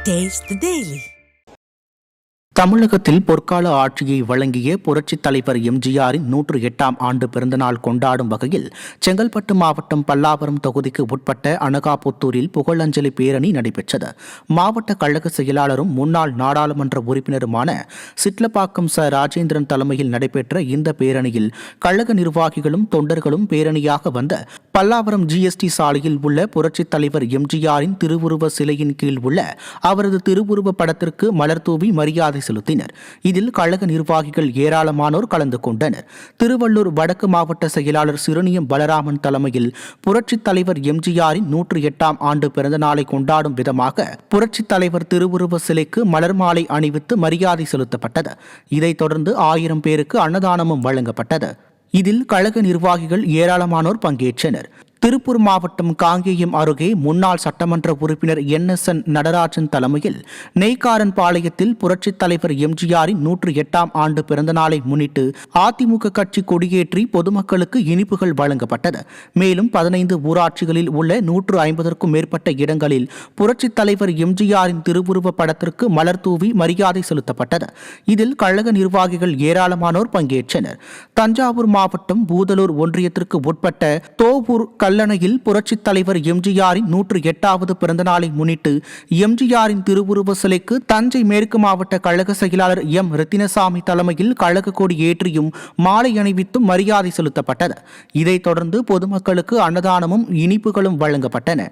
Taste the Daily. தமிழகத்தில் பொற்கால ஆட்சியை வழங்கிய புரட்சித் தலைவர் எம்ஜிஆரின் 108ஆம் ஆண்டு பிறந்தநாள் கொண்டாடும் வகையில் செங்கல்பட்டு மாவட்டம் பல்லாவரம் தொகுதிக்கு உட்பட்ட அனகாபுத்தூரில் புகழஞ்சலி பேரணி நடைபெற்றது. மாவட்ட கழக செயலாளரும் முன்னாள் நாடாளுமன்ற உறுப்பினருமான சிட்லப்பாக்கம் ச. ராஜேந்திரன் தலைமையில் நடைபெற்ற இந்த பேரணியில் கழக நிர்வாகிகளும் தொண்டர்களும் பேரணியாக வந்த பல்லாவரம் ஜிஎஸ்டி சாலையில் உள்ள புரட்சித் தலைவர் எம்ஜிஆரின் திருவுருவ சிலையின் கீழ் உள்ள அவரது திருவுருவ படத்திற்கு மலர்தூவி மரியாதை செலுத்தினர். இதில் கழக நிர்வாகிகள் ஏராளமானோர் கலந்து கொண்டனர். திருவள்ளூர் வடக்கு மாவட்ட செயலாளர் சிறுனியம் பலராமன் தலைமையில் புரட்சித் தலைவர் எம்ஜிஆரின் 108ஆம் ஆண்டு பிறந்த நாளை கொண்டாடும் விதமாக புரட்சித் தலைவர் திருவுருவ சிலைக்கு மலர் மாலை அணிவித்து மரியாதை செலுத்தப்பட்டது. இதைத் தொடர்ந்து 1000 பேருக்கு அன்னதானமும் வழங்கப்பட்டது. இதில் கழக நிர்வாகிகள் ஏராளமானோர் பங்கேற்றனர். திருப்பூர் மாவட்டம் காங்கேயம் அருகே முன்னாள் சட்டமன்ற உறுப்பினர் NSN நடராஜன் தலைமையில் நெய்க்காரன் பாளையத்தில் புரட்சித் தலைவர் எம்ஜிஆரின் 108ஆம் ஆண்டு பிறந்தநாளை முன்னிட்டு அதிமுக கட்சி கொடியேற்றி பொதுமக்களுக்கு இனிப்புகள் வழங்கப்பட்டது. மேலும் 15 ஊராட்சிகளில் உள்ள 150க்கும் மேற்பட்ட இடங்களில் புரட்சித் தலைவர் எம்ஜிஆரின் திருவுருவ படத்திற்கு மலர் தூவி மரியாதை செலுத்தப்பட்டது. இதில் கழக நிர்வாகிகள் ஏராளமானோர் பங்கேற்றனர். தஞ்சாவூர் மாவட்டம் பூதலூர் ஒன்றியத்திற்கு உட்பட்ட தோவூர் கல்லணையில் புரட்சித் தலைவர் எம்ஜிஆரின் 108வது பிறந்தநாளை முன்னிட்டு எம்ஜிஆரின் திருவுருவ சிலைக்கு தஞ்சை மேற்கு மாவட்ட கழக செயலாளர் M. ரத்தினசாமி தலைமையில் கழக கொடி ஏற்றியும் மாலை அணிவித்தும் மரியாதை செலுத்தப்பட்டது. இதைத் தொடர்ந்து பொதுமக்களுக்கு அன்னதானமும் இனிப்புகளும் வழங்கப்பட்டன.